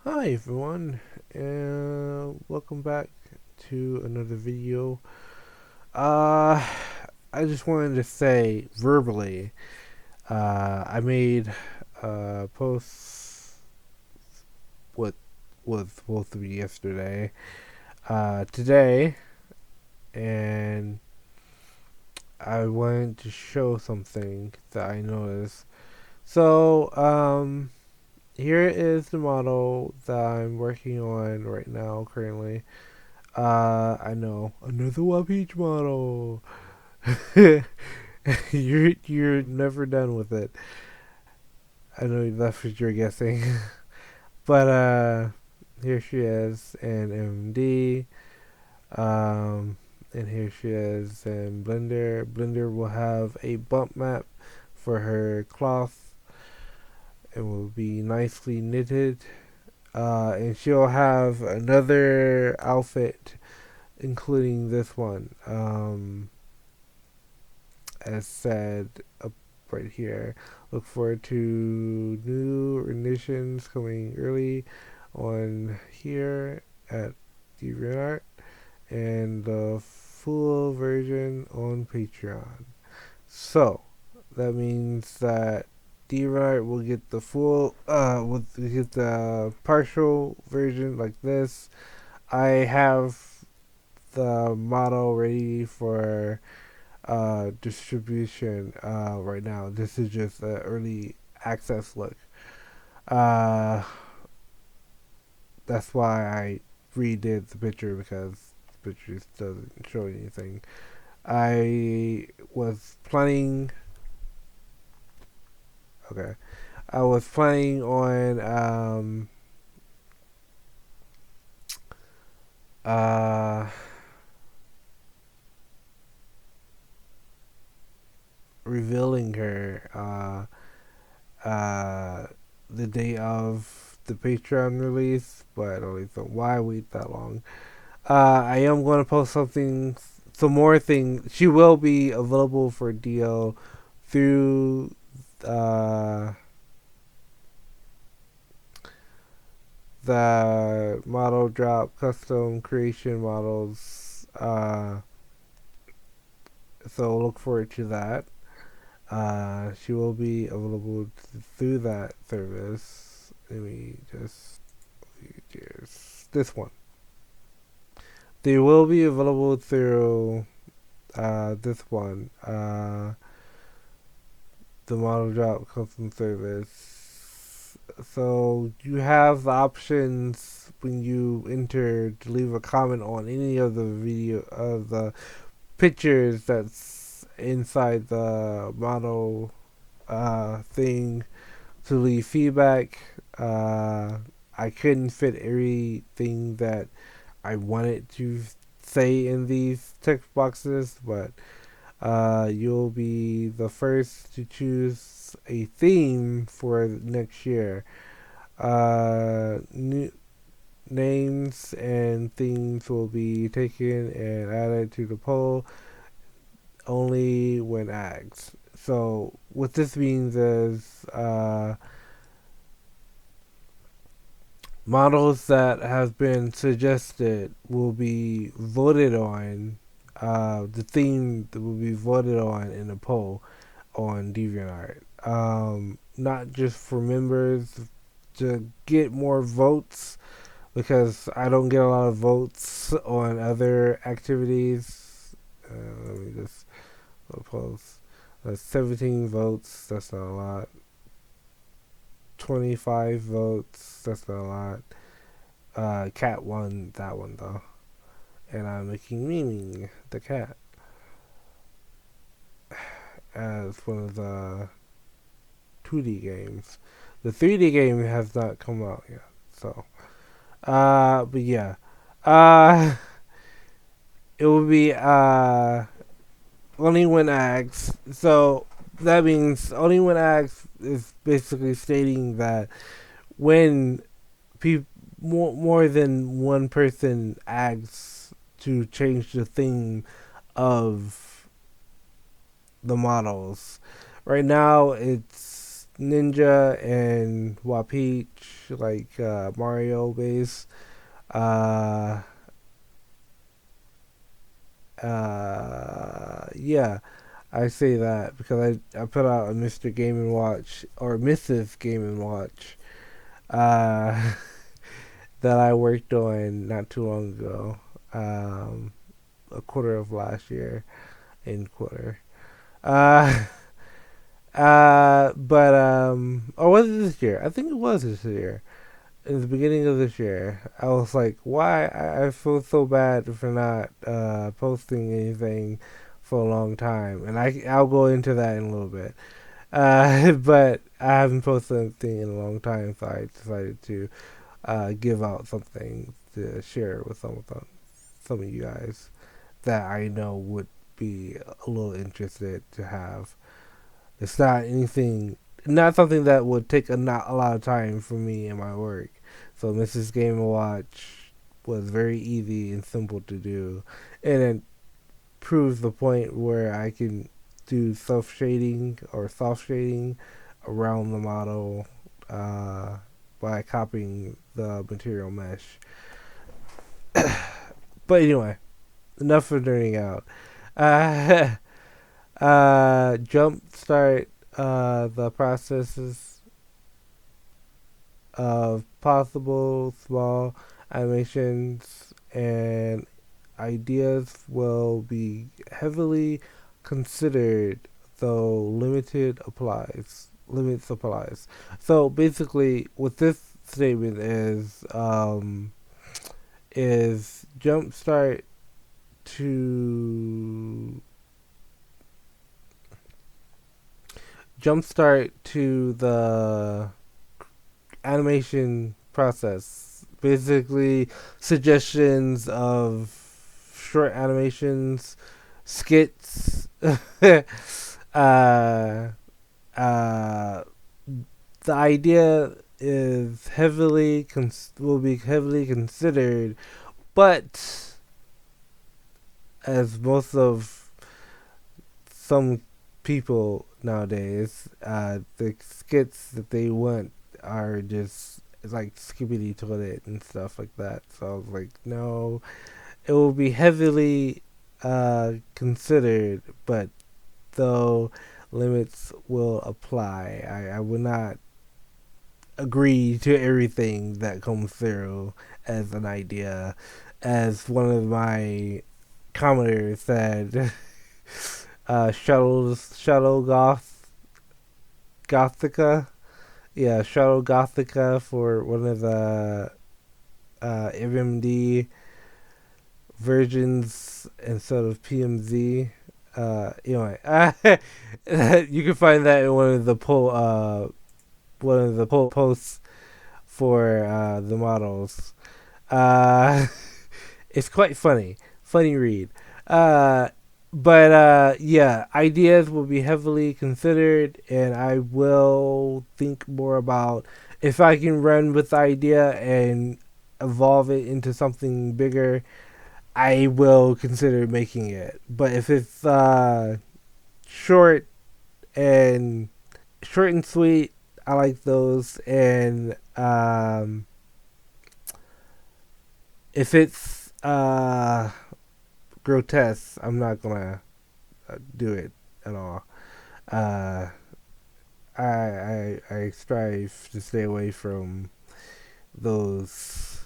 Hi everyone, and welcome back to another video. Uh, I just wanted to say verbally, I made a post with both of you yesterday, today, and I wanted to show something that I noticed. So, here is the model that I'm working on right now currently. I know another One Piece model. you're never done with it. I know that's what you're guessing, but here she is in MD. Um, and here she is in Blender. Blender will have a bump map for her cloth. It will be nicely knitted. And she'll have another outfit, including this one. As said up right here. Look forward to new renditions coming early on here at DeviantArt and the full version on Patreon. So that means that DeviantArt will get the full, will get the partial version like this. I have the model ready for distribution right now. This is just an early access look. Uh, that's why I redid the picture because the picture just doesn't show anything. I was planning. Okay, I was planning on uh revealing her the day of the Patreon release, but I only thought, why wait that long? I am going to post some more things. She will be available for DL through uh, the model drop custom creation models. So look forward to that. She will be available through that service. Let me just this one. They will be available through this one. The model drop custom service. So you have the options when you enter to leave a comment on any of the video of the pictures that's inside the model thing to leave feedback. I couldn't fit everything that I wanted to say in these text boxes, but you'll be the first to choose a theme for next year. New names and themes will be taken and added to the poll only when asked. So what this means is models that have been suggested will be voted on. The theme that will be voted on in a poll on DeviantArt. Not just for members to get more votes because I don't get a lot of votes on other activities. Let me just post. 17 votes. That's not a lot. 25 votes. That's not a lot. Cat won that one though, and I'm making Miming the cat as one of the 2D games. The 3D game has not come out yet, so but yeah, uh, it will be only when asked. So that means only when asked is basically stating that when people more than one person asks to change the theme of the models. Right now, it's Ninja and Wapeach, like Mario base. Uh, yeah, I say that because I put out a Mr. Game and Watch or Mrs. Game and Watch uh, that I worked on not too long ago, a quarter of last year, in quarter. Uh, or was it this year? I think it was this year. In the beginning of this year, I was like, why? I feel so bad for not posting anything for a long time. And I'll go into that in a little bit. But I haven't posted anything in a long time, so I decided to give out something to share with some of you guys that I know would be a little interested to have. It's not anything, not something that would take not a lot of time for me in my work. So Mrs. Game and Watch was very easy and simple to do, and it proves the point where I can do self shading or soft shading around the model by copying the material mesh. But anyway, enough of nerding out. Uh, Jumpstart the processes of possible small animations and ideas will be heavily considered, though limits applies. So basically what this statement is to jumpstart to the animation process. Basically, suggestions of short animations, skits. uh, uh, the idea is will be heavily considered, but as most of some people nowadays, the skits that they want are just like skippity toilet and stuff like that. So I was like, no, it will be heavily considered, but though limits will apply, I will not agree to everything that comes through as an idea. As one of my commenters said, Shuttle Gothica. Yeah, Shuttle Gothica for one of the MMD versions instead of PMZ. Anyway, you can find that in one of the posts for the models. Uh, it's quite funny read. Uh, but yeah, ideas will be heavily considered, and I will think more about if I can run with the idea and evolve it into something bigger. I will consider making it. But if it's short and short and sweet, I like those. And if it's grotesque, I'm not gonna do it at all. Uh, I strive to stay away from those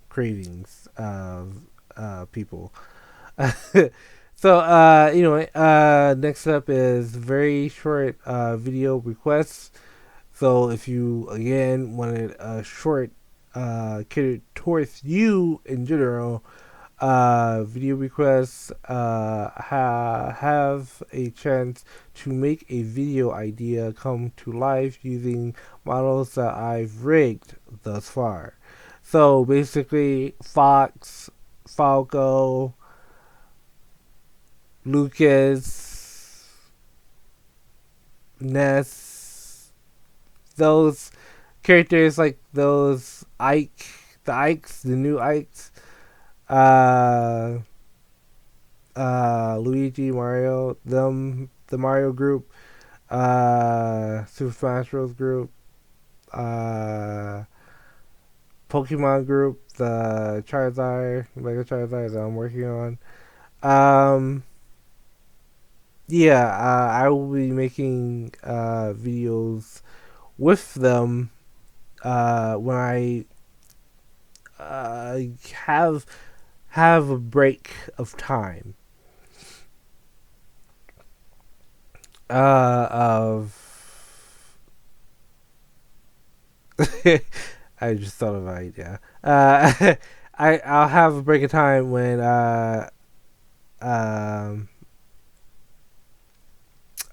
cravings of people. So anyway, next up is very short video requests. So if you again wanted a short catered towards you in general, video requests have a chance to make a video idea come to life using models that I've rigged thus far. So basically, Fox, Falco, Lucas, Ness, those characters like those the new Ikes, uh, Luigi, Mario, the Mario group, Super Smash Bros. Group, uh, Pokemon Group, the Charizard, Mega Charizard that I'm working on. Um, yeah, I will be making videos with them when I uh, have have a break of time of I just thought of an idea. I'll have a break of time when um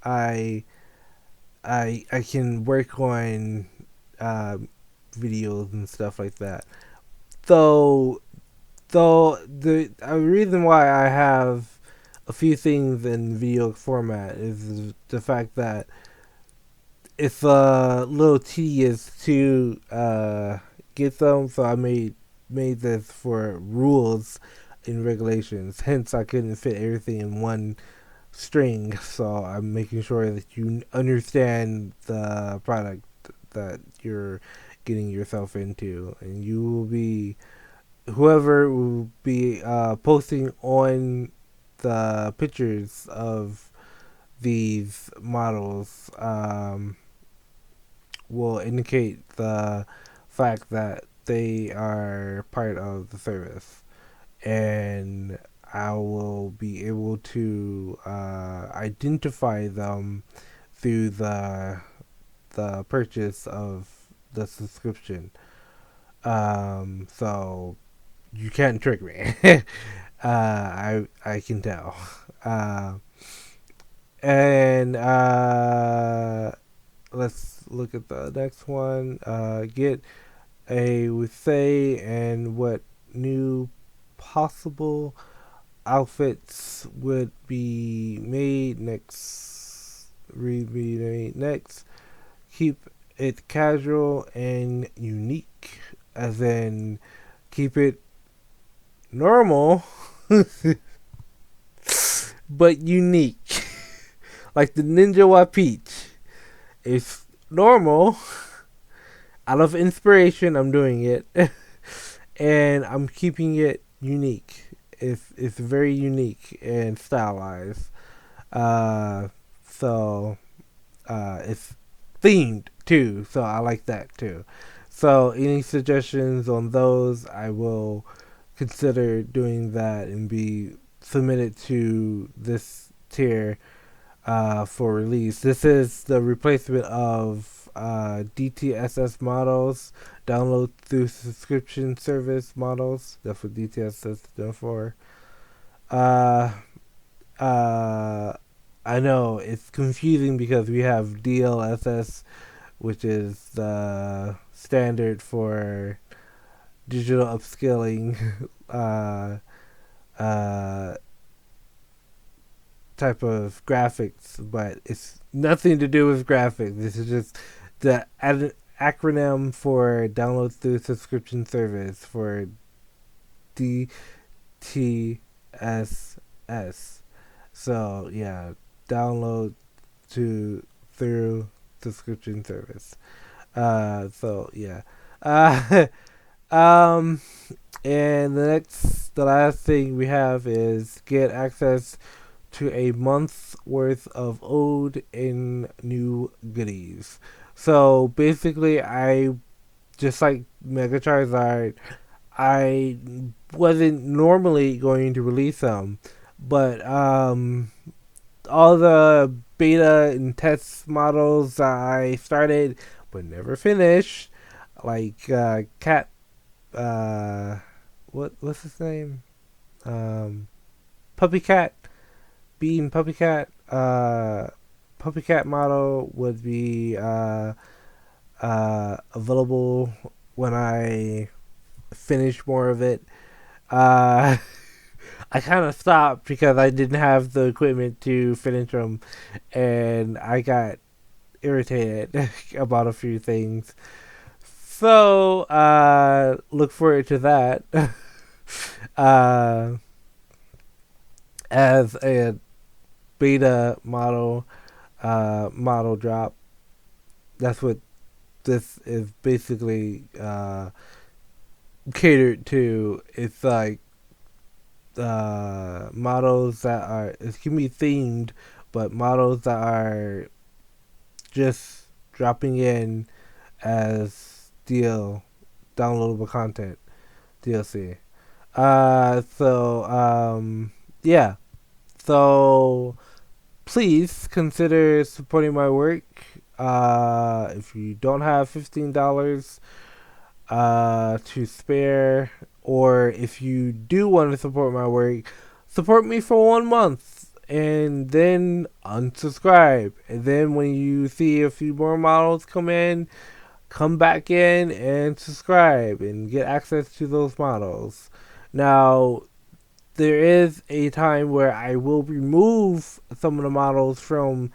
I I can work on uh, videos and stuff like that. Though the reason why I have a few things in video format is the fact that it's a little tedious to get them. So I made this for rules and regulations. Hence, I couldn't fit everything in one string. So I'm making sure that you understand the product that you're getting yourself into, and you will be whoever will be posting on the pictures of these models. Will indicate the fact that they are part of the service, and I will be able to identify them through the purchase of the subscription. So you can't trick me. I can tell. Uh, and let's look at the next one. Get a with say and what new possible outfits would be made next. Be made next. Keep it casual and unique, as in keep it normal, but unique. Like the Ninja Wa Peach. It's normal. Out of inspiration, I'm doing it. And I'm keeping it unique. It's very unique and stylized. Uh, so it's themed too. So I like that too. So any suggestions on those, I will consider doing that and be submitted to this tier for release. This is the replacement of DTSS models, download through subscription service models. That's what DTSS stands for. Uh, uh, I know it's confusing because we have DLSS, which is the standard for digital upscaling uh, type of graphics, but it's nothing to do with graphics. This is just the acronym for download through subscription service for DTSS. So yeah, download to through subscription service. So yeah. Uh, um, and the last thing we have is get access to a month's worth of old and new goodies. So basically, I just like Mega Charizard. I wasn't normally going to release them, but all the beta and test models I started but never finished, like Cat, uh, what's his name? Puppy Cat, Bean Puppy Cat. Puppy Cat model would be available when I finish more of it. Uh, I kind of stopped because I didn't have the equipment to finish them, and I got irritated about a few things. So, look forward to that. uh, as a beta model, model drop. That's what this is basically catered to. It's like models that are, it can be themed, but models that are just dropping in as downloadable content, DLC. Yeah. So please consider supporting my work. If you don't have $15 to spare, or if you do want to support my work, support me for 1 month and then unsubscribe. And then when you see a few more models come in, come back in and subscribe and get access to those models. Now, there is a time where I will remove some of the models from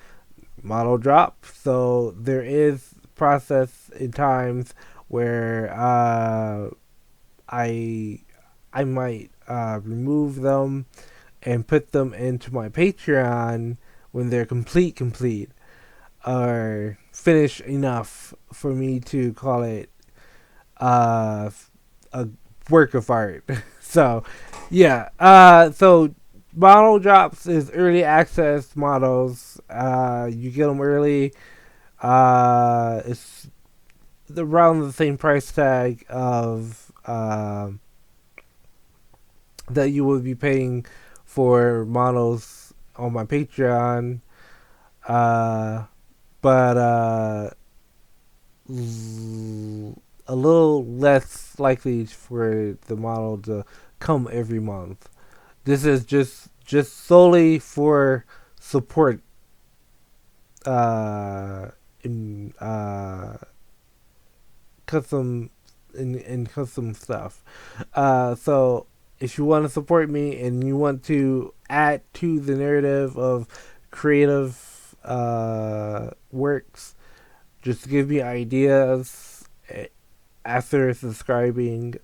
model drop. So there is process in times where I I might remove them and put them into my Patreon when they're complete or finished enough for me to call it uh, a work of art. So yeah, so model drops is early access models. You get them early. It's around the same price tag of that you would be paying for models on my Patreon. Uh, but a little less likely for the model to come every month. This is just solely for support uh, in custom in custom stuff. So if you want to support me and you want to add to the narrative of creative works, just give me ideas after subscribing.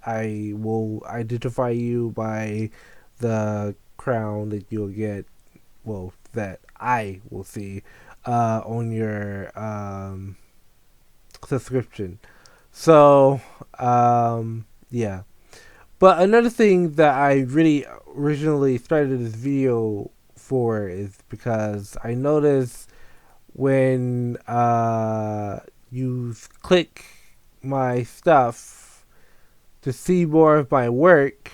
I will identify you by the crown that you'll get. Well, that I will see on your subscription. So, yeah. But another thing that I really originally started this video for is because I noticed when you click my stuff to see more of my work,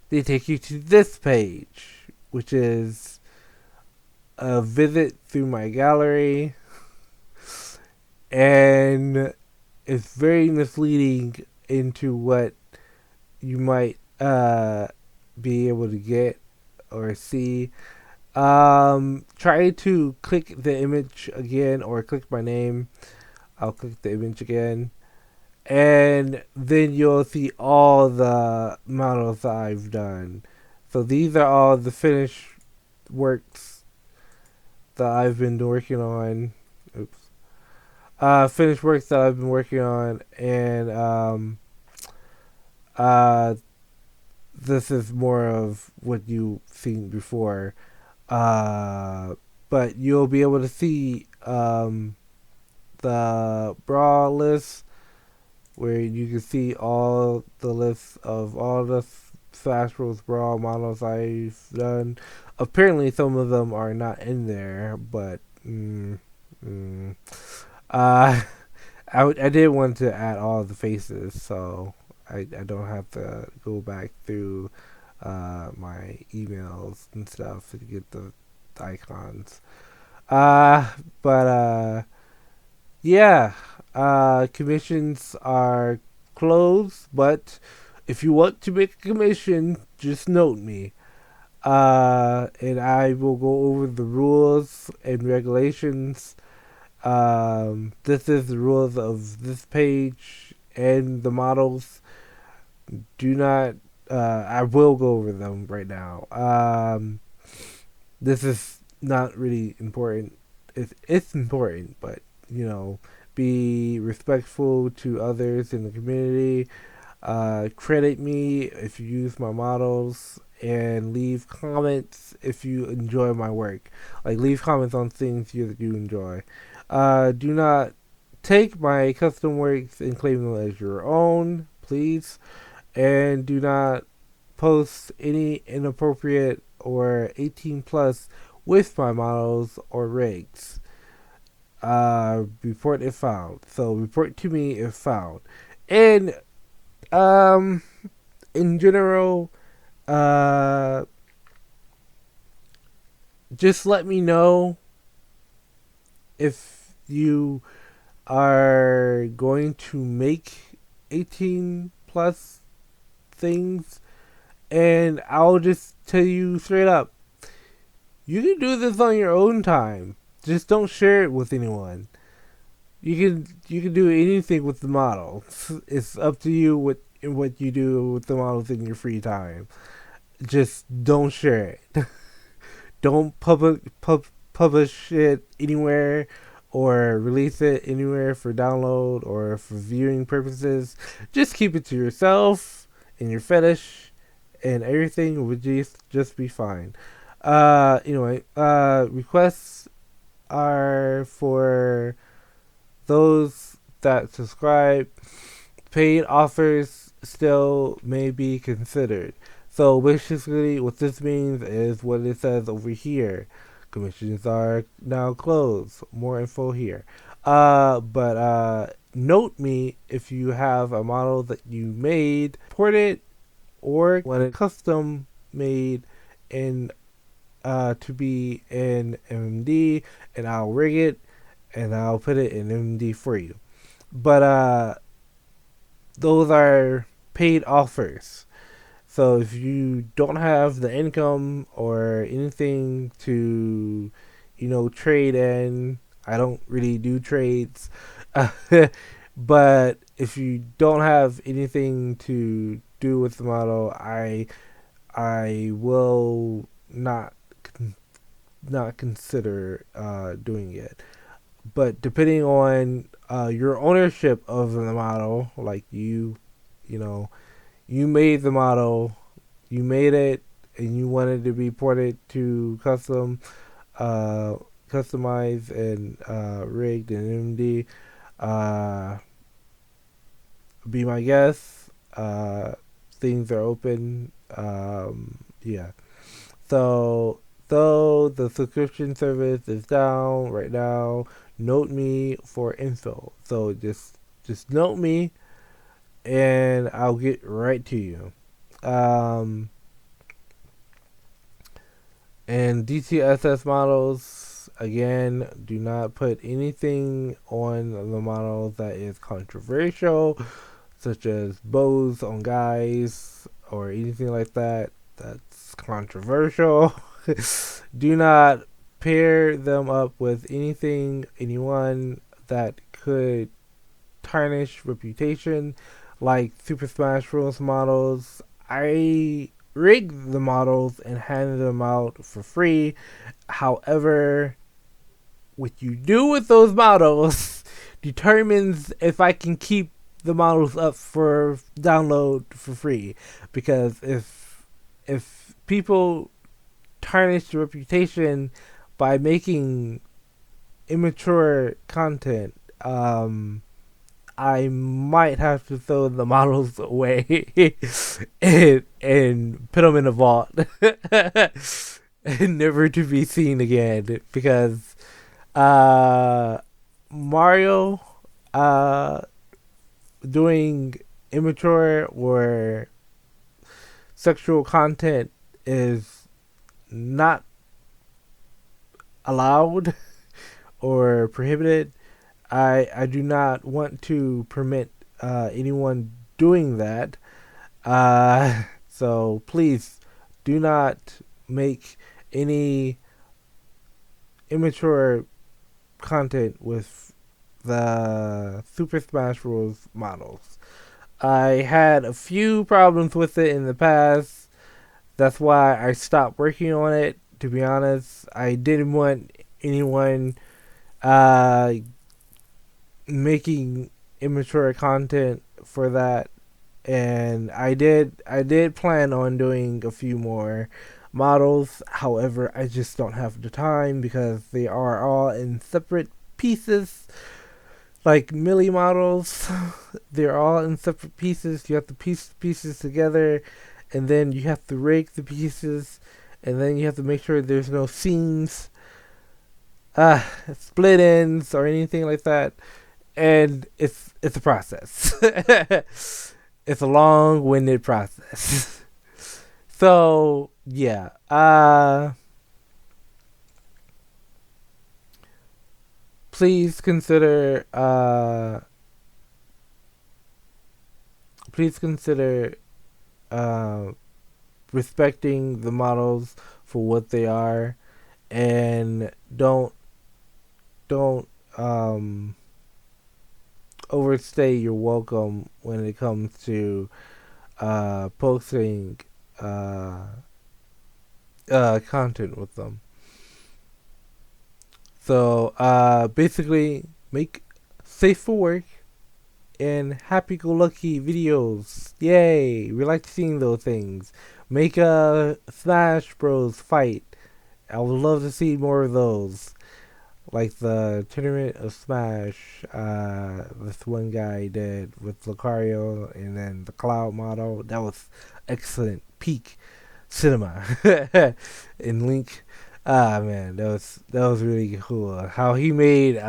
they take you to this page, which is a visit through my gallery, and it's very misleading into what you might be able to get or see. Try to click the image again or click my name. I'll click the image again. And then you'll see all the models that I've done. So these are all the finished works that I've been working on. Oops. Finished works that I've been working on, and uh, this is more of what you've seen before. Uh, but you'll be able to see the bra list where you can see all the lists of all the Smash Bros. Brawl models I've done. Apparently, some of them are not in there, but mm, uh, I did want to add all the faces, so I don't have to go back through my emails and stuff to get the icons. Uh, but yeah, commissions are closed, but if you want to make a commission, just note me. And I will go over the rules and regulations. This is the rules of this page and the models. Do not, I will go over them right now. This is not really important. It's important, but you know, be respectful to others in the community. Credit me if you use my models, and leave comments if you enjoy my work. Like, leave comments on things that you enjoy. Do not take my custom works and claim them as your own, please. And do not post any inappropriate or 18 plus with my models or rigs. Report if found. So report to me if found. And um, in general, uh, just let me know if you are going to make 18 plus things, and I'll just tell you straight up, you can do this on your own time. Just don't share it with anyone. You can do anything with the model. It's up to you what you do with the models in your free time. Just don't share it. Don't publish it anywhere or release it anywhere for download or for viewing purposes. Just keep it to yourself and your fetish, and everything would just be fine. Anyway, requests are for those that subscribe. Paid offers still may be considered. So basically, what this means is what it says over here. Commissions are now closed. More info here. But note me if you have a model that you made, port it, or want it custom made in to be in MMD, and I'll rig it and I'll put it in MMD for you. But those are paid offers. So if you don't have the income or anything to, trade in, I don't really do trades. But if you don't have anything to do with the model, I will not consider doing it. But depending on your ownership of the model, like you know, you made the model, you made it, and you wanted to be ported to customized and rigged in MD, be my guest. Things are open. Yeah. So, though the subscription service is down right now, note me for info. So just note me, and I'll get right to you. And DTSS models, again, do not put anything on the model that is controversial, such as bows on guys or anything like that. That's controversial. Do not pair them up with anyone that could tarnish reputation, like Super Smash Bros. Models. I rig the models and hand them out for free. However, what you do with those models determines if I can keep the models up for download for free. Because if people tarnish the reputation by making immature content, I might have to throw the models away and put them in a vault and never to be seen again, because Mario doing immature or sexual content is not allowed or prohibited. I do not want to permit anyone doing that. So please do not make any immature content with the Super Smash Bros. Models. I had a few problems with it in the past. That's why I stopped working on it, to be honest. I didn't want anyone making immature content for that. and I did plan on doing a few more models. However, I just don't have the time because they are all in separate pieces, like milli models. They're all in separate pieces. You have to piece the pieces together, and then you have to rake the pieces, and then you have to make sure there's no seams, split ends, or anything like that. And it's a process. It's a long-winded process. So yeah, please consider please consider uh, respecting the models for what they are, and don't um, overstay your welcome when it comes to posting uh, content with them. So basically, make safe for work and happy-go-lucky videos. Yay! We like seeing those things. Make a Smash Bros. Fight. I would love to see more of those. Like the Tournament of Smash, this one guy did with Lucario, and then the Cloud model. That was excellent. Peak cinema. And Link, man, that was really cool. How he made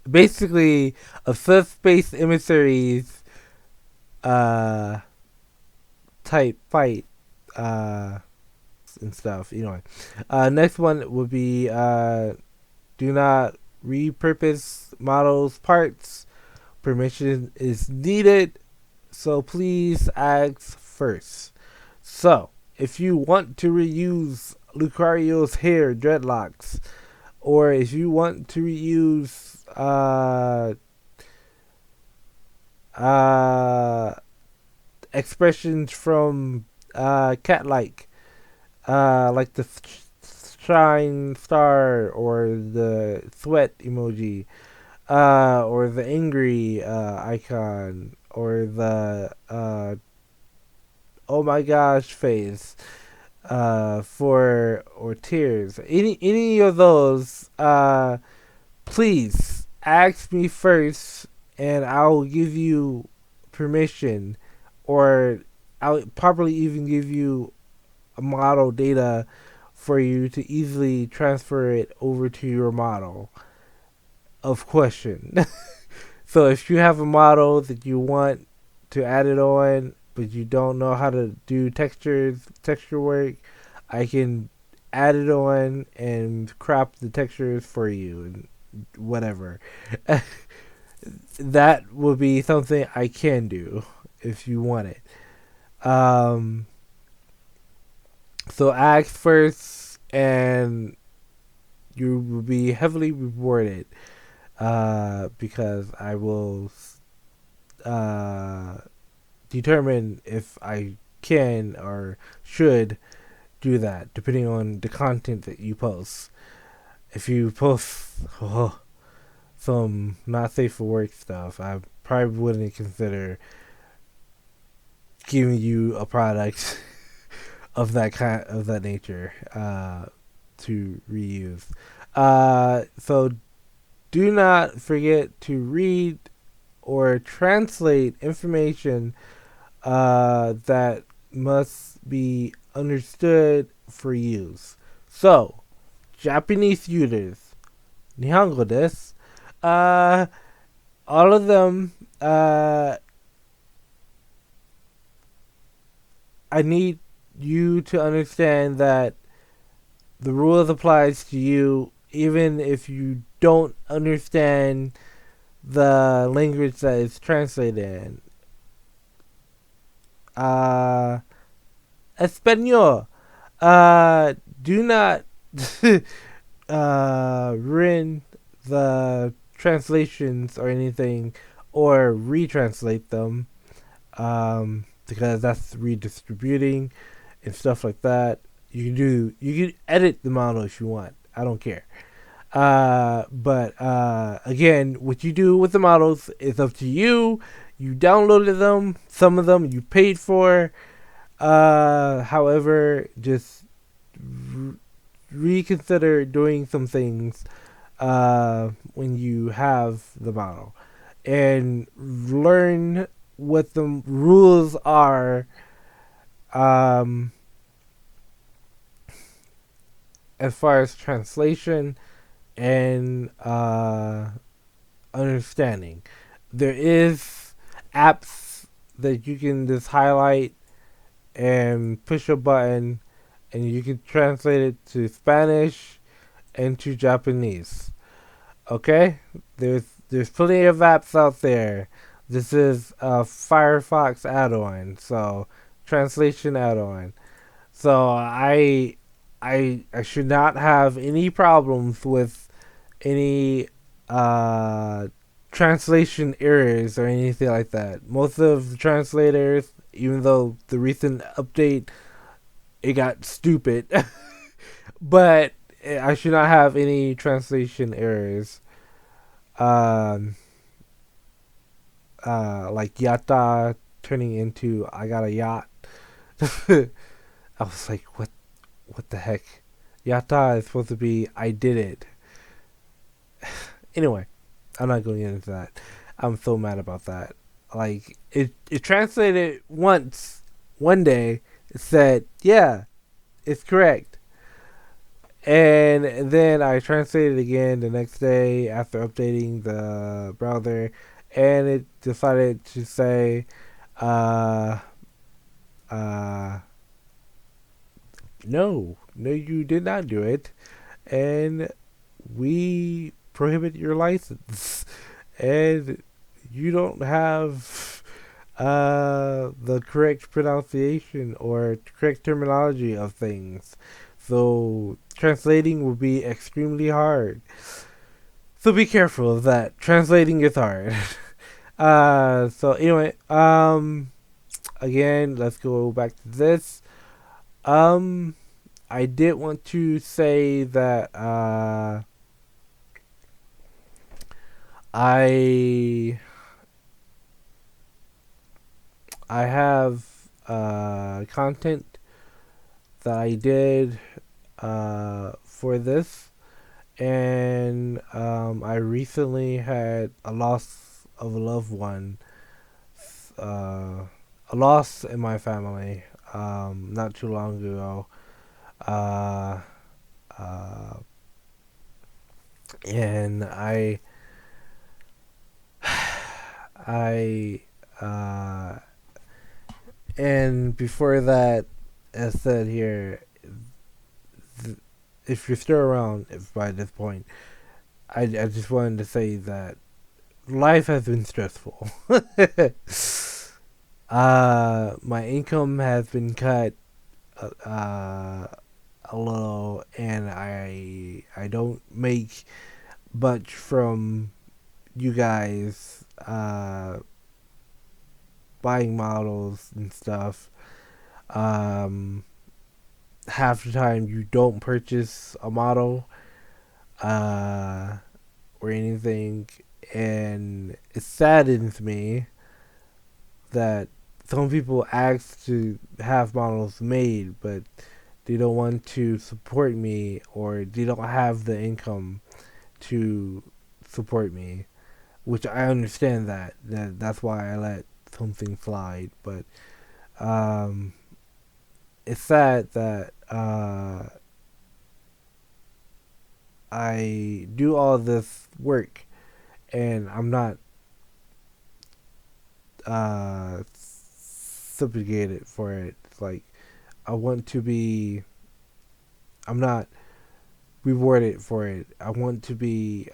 basically a subspace emissaries uh type fight uh and stuff. Next one would be do not repurpose models parts. Permission is needed, so please ask first. So, if you want to reuse Lucario's hair dreadlocks, or if you want to reuse uh, expressions from cat like the shine star or the sweat emoji, or the angry icon, or the oh my gosh face, for or tears. Any of those, please ask me first, and I'll give you permission, or I'll probably even give you a model data for you to easily transfer it over to your model of question. So if you have a model that you want to add it on, but you don't know how to do texture work, I can add it on and crop the textures for you and whatever. That would be something I can do if you want it. Um, so ask first, and you will be heavily rewarded because I will uh, determine if I can or should do that, depending on the content that you post. If you post some not safe for work stuff, I probably wouldn't consider giving you a product of that nature to reuse. So do not forget to read or translate information that must be understood for use. So, Japanese users, Nihongo desu. Uh, all of them, I need you to understand that the rules applies to you even if you don't understand the language that it's translated in. Espanol. Do not ruin the translations or anything, or retranslate them, because that's redistributing and stuff like that. You can edit the model if you want. I don't care. But again, what you do with the models is up to you. You downloaded them. Some of them you paid for. However, just reconsider doing some things when you have the model and learn what the rules are um, as far as translation and understanding. There is apps that you can just highlight and push a button and you can translate it to Spanish and to Japanese. Okay? There's plenty of apps out there. This is a Firefox add-on, so translation add-on. So I should not have any problems with any uh translation errors or anything like that. Most of the translators, even though the recent update it got stupid, but I should not have any translation errors. Um, like yata turning into I got a yacht. I was like, what the heck? Yata is supposed to be I did it. Anyway, I'm not going into that. I'm so mad about that. Like it translated once one day. It said, yeah, it's correct. And then I translated again the next day after updating the browser, and it decided to say, uh, uh, no, you did not do it, and we prohibit your license, and you don't have the correct pronunciation or correct terminology of things. So translating will be extremely hard. So be careful of that. Translating is hard. So anyway, again, let's go back to this. Um, I did want to say that I I have content that I did for this, and I recently had a loss of a loved one, uh, a loss in my family, not too long ago, uh, uh, and I, uh, and before that, as said here, if you're still around if by this point, I just wanted to say that life has been stressful. My income has been cut a little, and I don't make much from you guys buying models and stuff. Um, Half the time you don't purchase a model uh, or anything, and it saddens me that some people ask to have models made, but they don't want to support me or they don't have the income to support me, which I understand that's why I let something slide. But um, it's sad that I do all this work and I'm not subjugated for it. It's like I want to be. I'm not rewarded for it. I want to be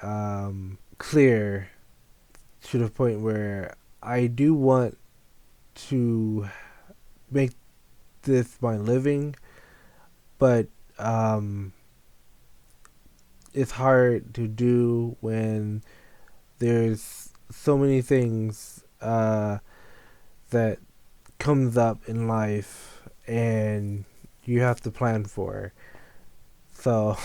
clear to the point where I do want to make this my living, but um, it's hard to do when there's so many things that comes up in life and you have to plan for. So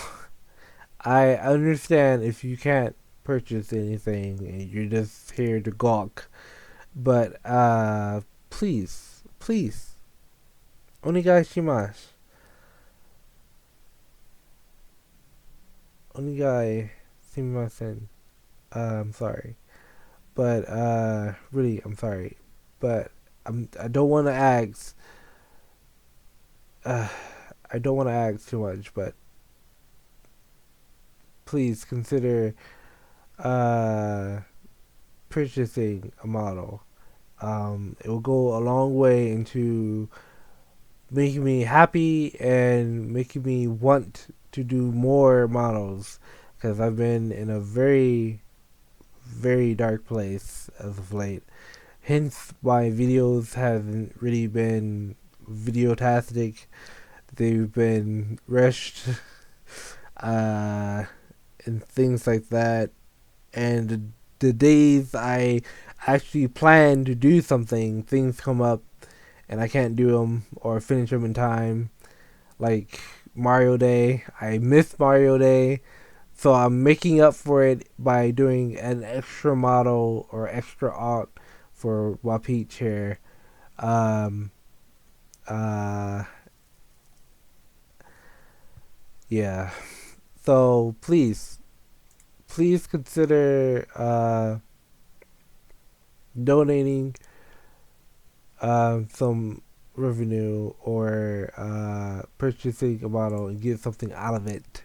I understand if you can't purchase anything and you're just here to gawk, but please, please, onigai shimasu. Onigai sumimasen. I'm sorry, but really, I'm sorry, but I don't want to ask. Uh, I don't want to ask too much, but please consider uh purchasing a model. It will go a long way into making me happy and making me want to do more models because I've been in a very, very dark place as of late. Hence, my videos haven't really been videotastic. They've been rushed, uh, and things like that. And the days I actually plan to do something, things come up and I can't do them or finish them in time. Like Mario Day, I missed Mario Day, so I'm making up for it by doing an extra model or extra art for Wapeach here. Um, uh, yeah. So please, please consider donating some revenue or purchasing a model and get something out of it.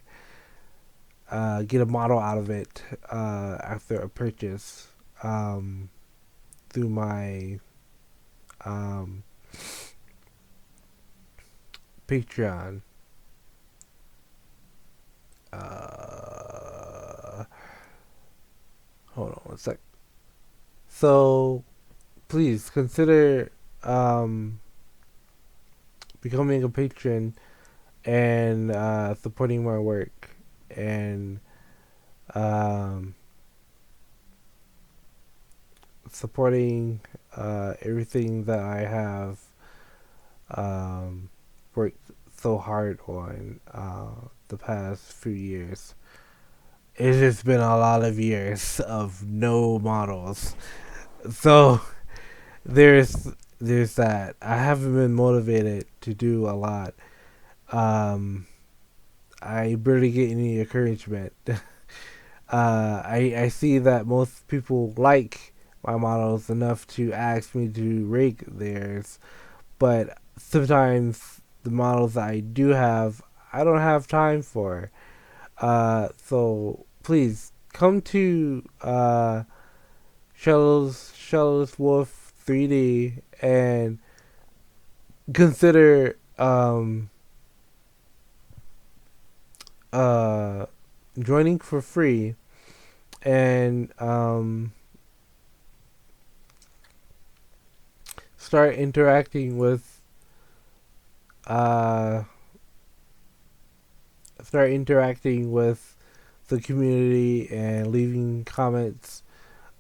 Get a model out of it after a purchase through my um, Patreon. Uh, Hold on one sec. So please consider um, becoming a patron and supporting my work and um, supporting everything that I have um, worked so hard on the past few years. It's just been a lot of years of no models, so there's there's that. I haven't been motivated to do a lot. Um, I barely get any encouragement. I see that most people like my models enough to ask me to rate theirs, but sometimes the models that I do have, I don't have time for. So please come to Shellos Wolf 3D and consider uh joining for free and start interacting with uh the community and leaving comments.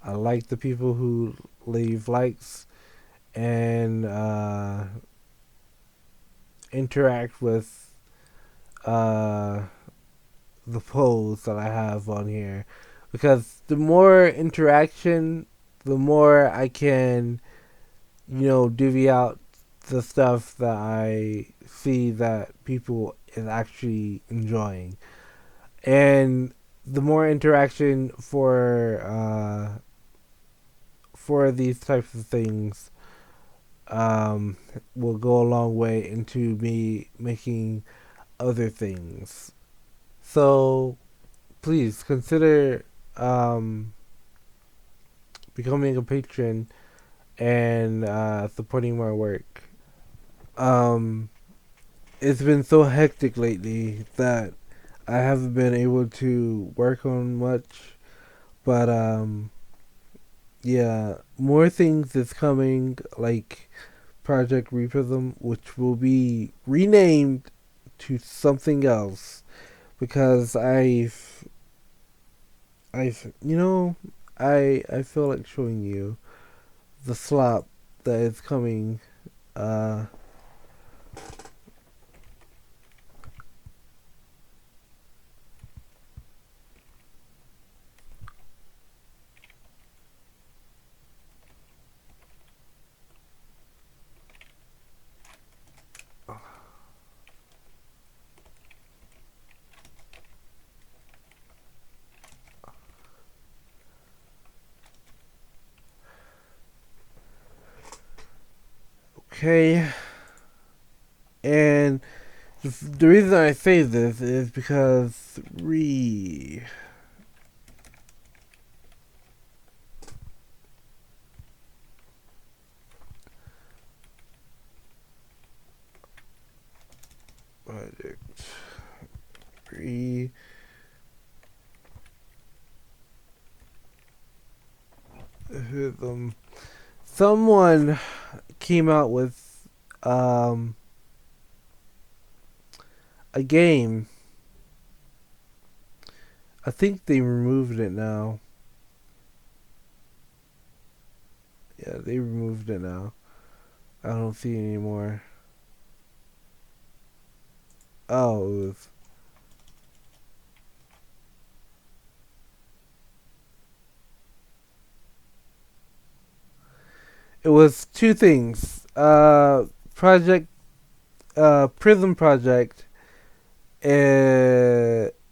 I like the people who leave likes and interact with uh the polls that I have on here because the more interaction, the more I can, divvy out the stuff that I see that people is actually enjoying, and the more interaction for these types of things will go a long way into me making other things. So please consider um, becoming a patron and supporting my work. Um, it's been so hectic lately that I haven't been able to work on much, but yeah, more things is coming, like Project Reapism, which will be renamed to something else because I've I feel like showing you the slop that is coming. Uh, Okay, and the reason I say this is because project rhythm. Someone came out with um, a game. I think they removed it now. Yeah, they removed it now. I don't see it anymore. Oh, it was two things. Project Prism Project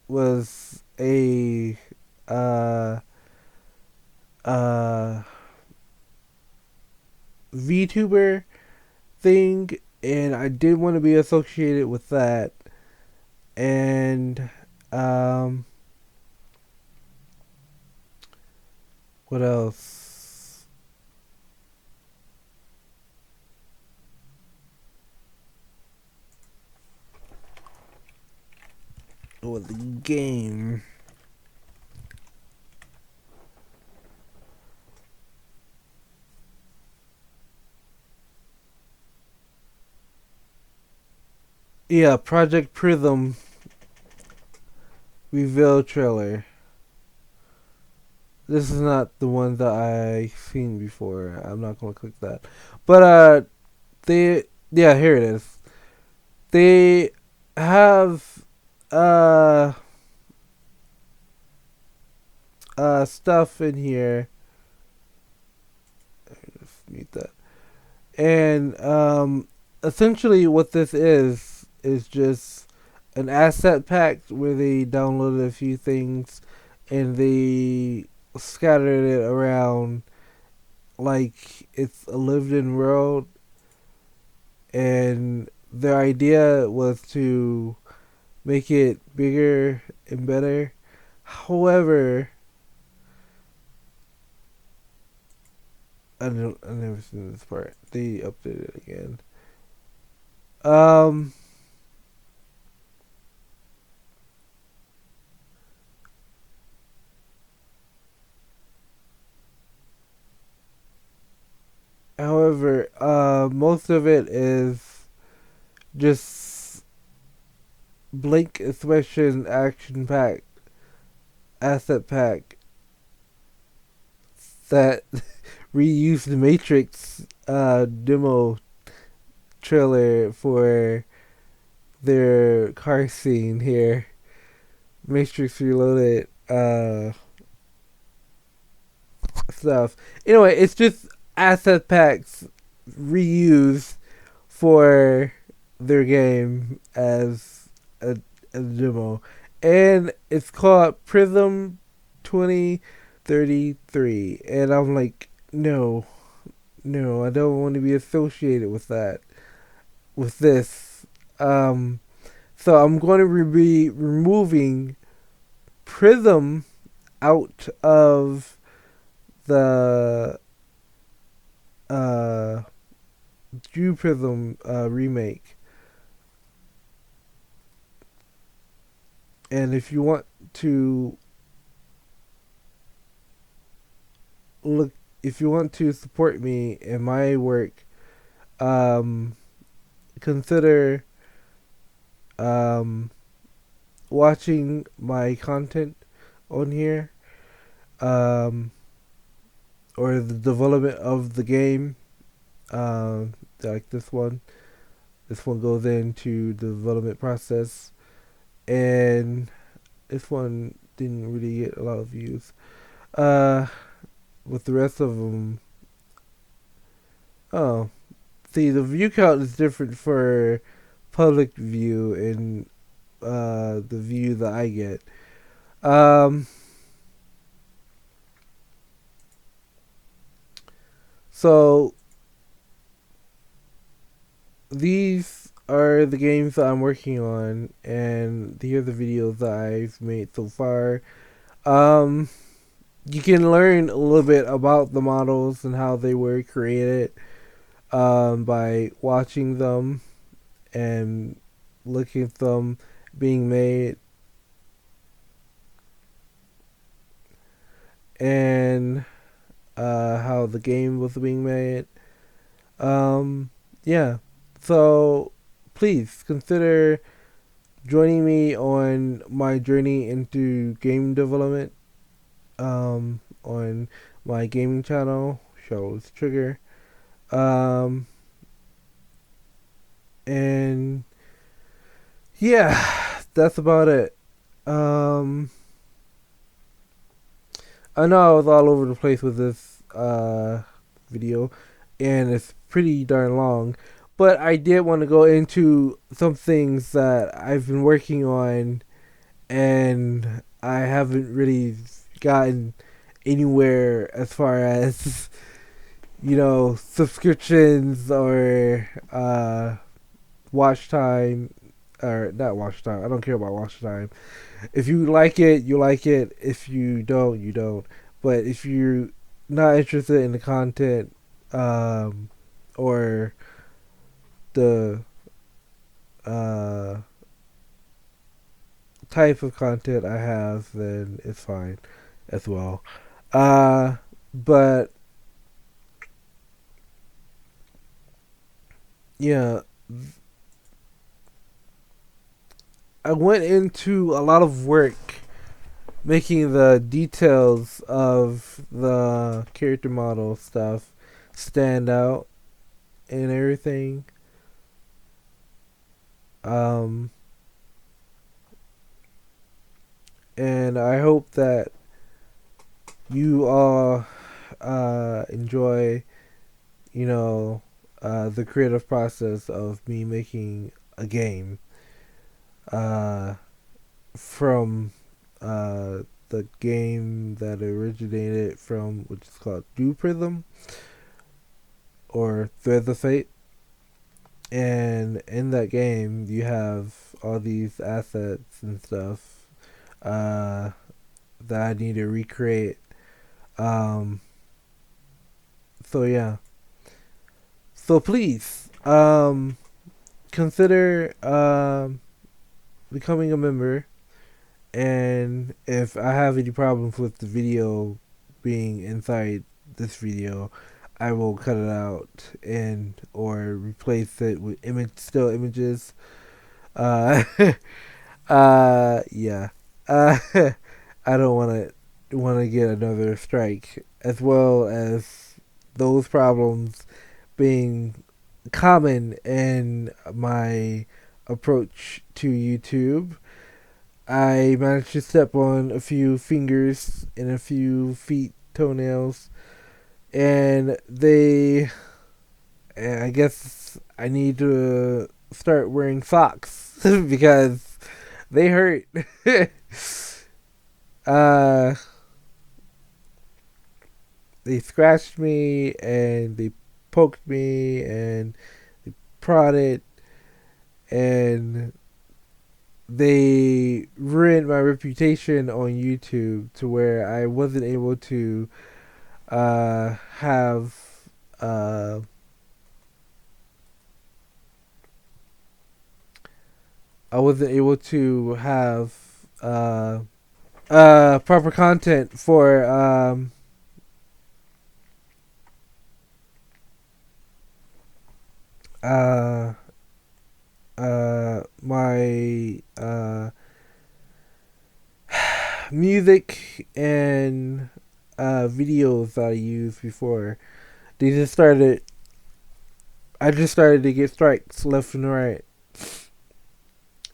was a uh, uh, VTuber thing, and I did want to be associated with that. And um, what else? What the game? Yeah, Project Prism reveal trailer. This is not the one that I seen before. I'm not gonna click that. But they yeah, here it is. They have uh stuff in here. Let's mute that. And essentially what this is just an asset pack where they downloaded a few things and they scattered it around like it's a lived in world, and their idea was to make it bigger and better. However, I never seen this part. They updated it again. Um However, most of it is just blink expression action pack asset pack that reused the Matrix demo trailer for their car scene here. Matrix Reloaded stuff. Anyway, it's just asset packs reused for their game as a demo, and it's called Prism 2033. And I'm like, no, no, I don't want to be associated with that, with this. Um, so I'm going to be removing Prism out of the uh, Drew Prism remake. And to look, if you want to support me in my work, um, consider um, watching my content on here, um, or the development of the game. Like this one. This one goes into the development process, and this one didn't really get a lot of views. Uh, with the rest of them, oh, see, the view count is different for public view and the view that I get. Um, so are the games that I'm working on, and here are the videos that I've made so far. Um, you can learn a little bit about the models and how they were created by watching them and looking at them being made, and how the game was being made. Um, yeah. So please consider joining me on my journey into game development on my gaming channel, Shows Trigger. Um, and yeah, that's about it. Um, I know I was all over the place with this video, and it's pretty darn long. But I did want to go into some things that I've been working on, and I haven't really gotten anywhere as far as subscriptions or watch time, or not watch time. I don't care about watch time. If you like it, you like it. If you don't, you don't. But if you're not interested in the content, or the uh, type of content I have, then it's fine as well. But yeah, I went into a lot of work making the details of the character model stuff stand out and everything. Um, and I hope that you all enjoy, the creative process of me making a game uh, from the game that originated from, which is called Dew Prism or Threads of Fate. And in that game, you have all these assets and stuff that I need to recreate. Um, so yeah. So please, consider becoming a member. And if I have any problems with the video being inside this video, I will cut it out and or replace it with still images. Uh, yeah. Uh, I don't want to get another strike, as well as those problems being common in my approach to YouTube. I managed to step on a few fingers and a few feet toenails, and I guess I need to start wearing socks because they hurt. uh, they scratched me and they poked me and they prodded, and they ruined my reputation on YouTube to where I wasn't able to have uh, I wasn't able to have proper content for uh, my music and videos that I used before. They just started. I just started to get strikes left and right.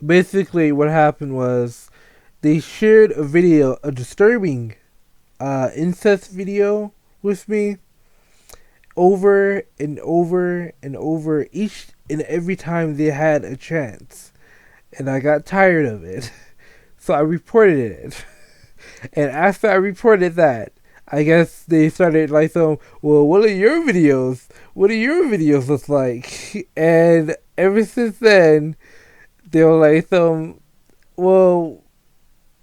Basically, what happened was they shared a video, a disturbing incest video with me over and over and over each and every time they had a chance. And I got tired of it. So I reported it. And after I reported that, I guess they started like, so, well, what are your videos? What do your videos look like? And ever since then, they were like, well,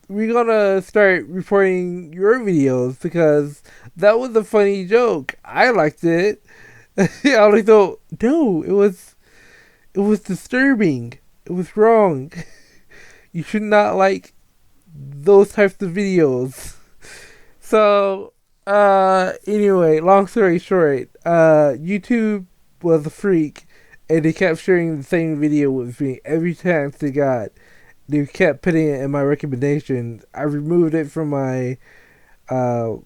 we're gonna start reporting your videos because that was a funny joke. I liked it. I was like, no, it was disturbing. It was wrong. You should not like those types of videos. So, anyway, long story short, YouTube was a freak, and they kept sharing the same video with me every chance they got. They kept putting it in my recommendations. I removed it from my uh,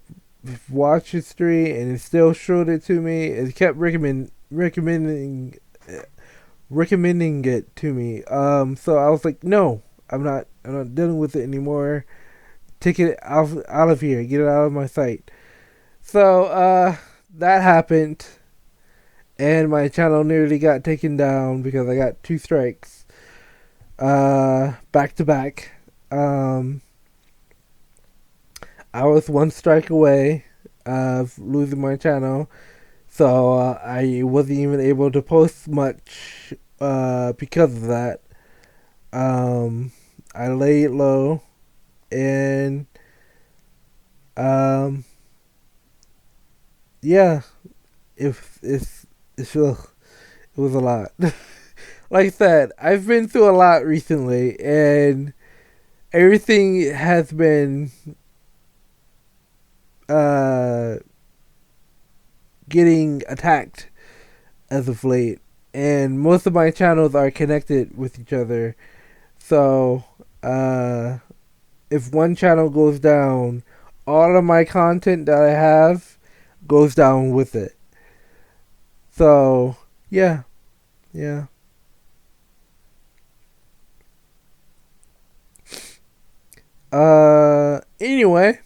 watch history, and it still showed it to me. It kept recommending it to me. So I was like, no, I'm not dealing with it anymore. Take it out of here. Get it out of my sight. So that happened, and my channel nearly got taken down because I got 2 strikes back to back. I was 1 strike away of losing my channel, so I wasn't even able to post much because of that. I laid low, and um, yeah, ugh, it was a lot. Like I said, I've been through a lot recently, and everything has been uh getting attacked as of late, and most of my channels are connected with each other. So, if one channel goes down, all of my content that I have goes down with it. So, yeah, yeah. Anyway,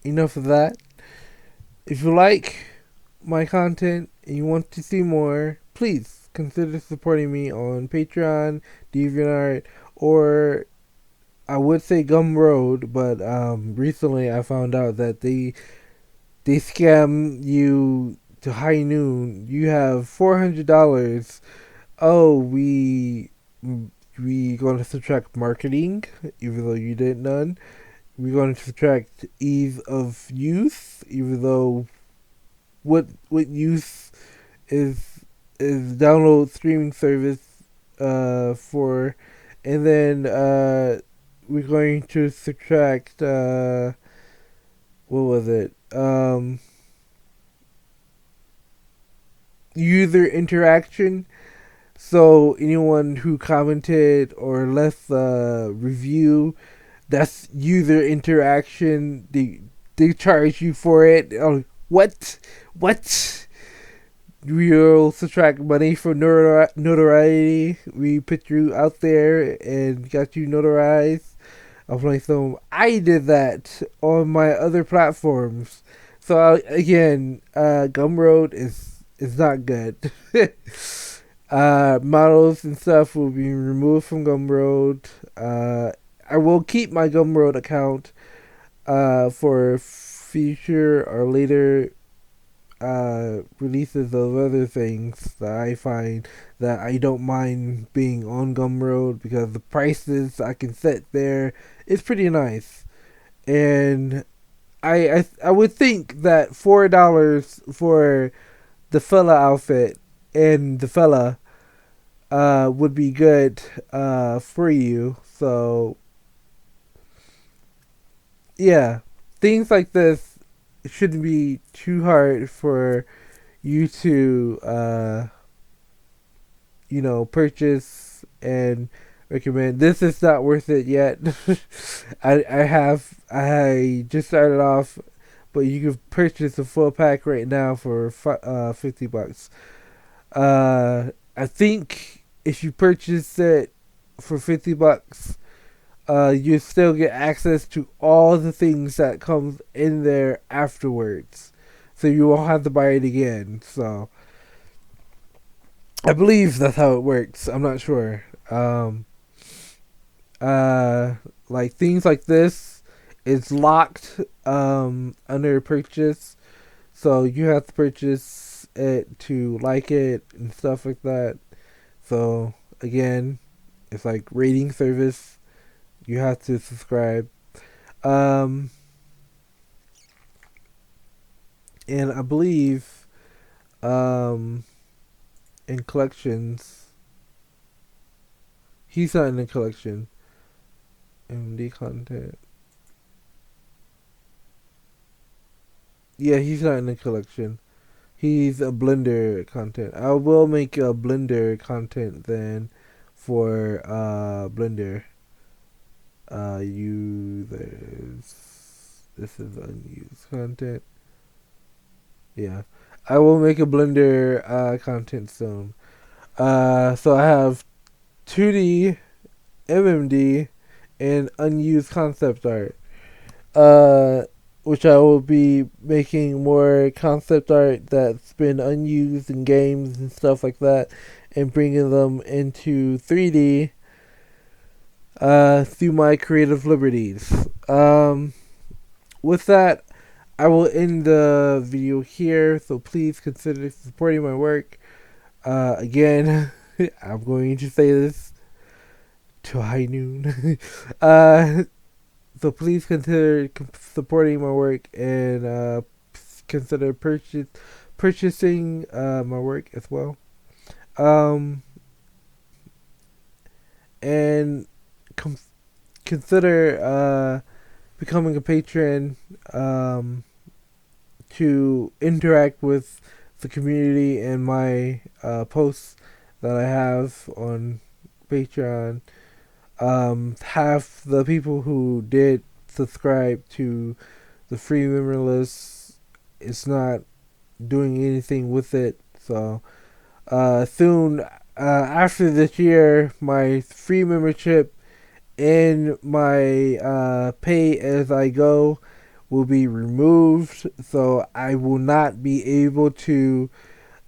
enough of that. If you like my content and you want to see more, please consider supporting me on Patreon, DeviantArt, or I would say Gumroad, but recently I found out that they scam you to high noon. You have $400. Oh, we going to subtract marketing, even though you did none. We're going to subtract ease of use, even though what use is download streaming service for, and then we're going to subtract what was it, user interaction. So anyone who commented or left a review, that's user interaction. They charge you for it. Oh, what? What? We'll subtract money for notoriety. We put you out there and got you notarized. I'm like, so I did that on my other platforms. So again, Gumroad is not good. Models and stuff will be removed from Gumroad. I will keep my Gumroad account for future or later releases of other things that I find that I don't mind being on Gumroad, because the prices I can set there is pretty nice. And I would think that $4 for the fella outfit and the fella would be good for you. So yeah, things like this shouldn't be too hard for you to purchase and recommend. This is not worth it yet. I just started off, but you can purchase a full pack right now for $50. I think if you purchase it for $50, you still get access to all the things that comes in there afterwards, so you won't have to buy it again. So I believe that's how it works. I'm not sure. Like things like this is locked under purchase, so you have to purchase it to like it and stuff like that. So again, it's like rating service. You have to subscribe. Um, and I believe in collections, he's not in the collection. MD content. Yeah, he's not in the collection. He's a Blender content. I will make a Blender content then for Blender users. This is unused content. Yeah, I will make a Blender content soon. So I have 2D, MMD, and unused concept art. Uh, which I will be making more concept art that's been unused in games and stuff like that, and bringing them into 3D through my creative liberties. With that, I will end the video here, so please consider supporting my work. Again, I'm going to say this till high noon. So please consider supporting my work and consider purchasing my work as well. Um, and com- consider becoming a patron to interact with the community and my posts that I have on Patreon. Half the people who did subscribe to the free member list is not doing anything with it. So soon after this year, my free membership and my pay as I go will be removed. So I will not be able to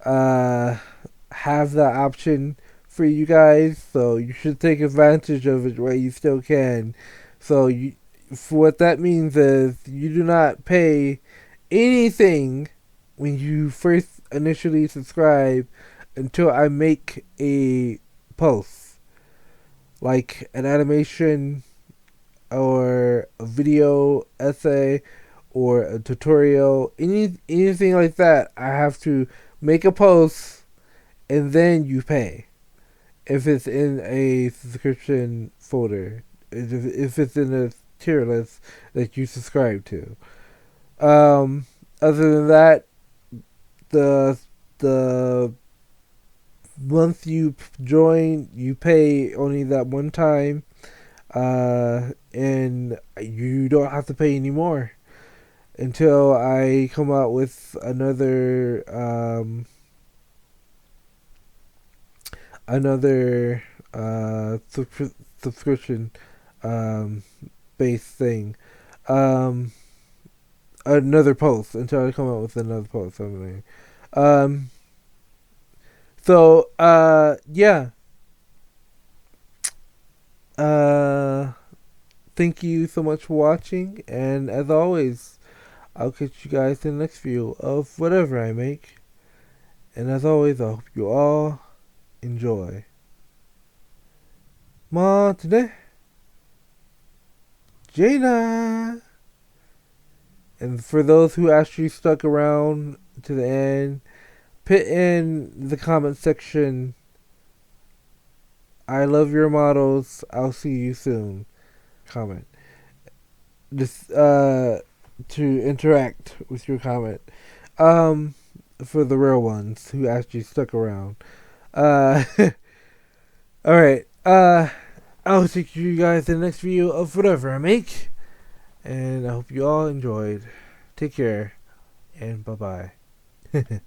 have that option for you guys. So you should take advantage of it while you still can. So for what that means is you do not pay anything when you first initially subscribe until I make a post, like an animation or a video essay or a tutorial, anything like that. I have to make a post and then you pay if it's in a subscription folder, if it's in a tier list that you subscribe to. Um, Other than that, the the month you join, you pay only that one time, and you don't have to pay anymore until I come out with another subscription um, based thing. Um, Another post until I come out with another post. Something. Um, yeah. Uh, Thank you so much for watching, and as always, I'll catch you guys in the next video of whatever I make. And as always, I hope you all enjoy. Today, Jada. And for those who actually stuck around to the end, put in the comment section, I love your models. I'll see you soon. Comment. Just to interact with your comment. Um for the real ones who actually stuck around. Uh Alright. I'll see you guys in the next video of whatever I make. And I hope you all enjoyed. Take care and bye bye.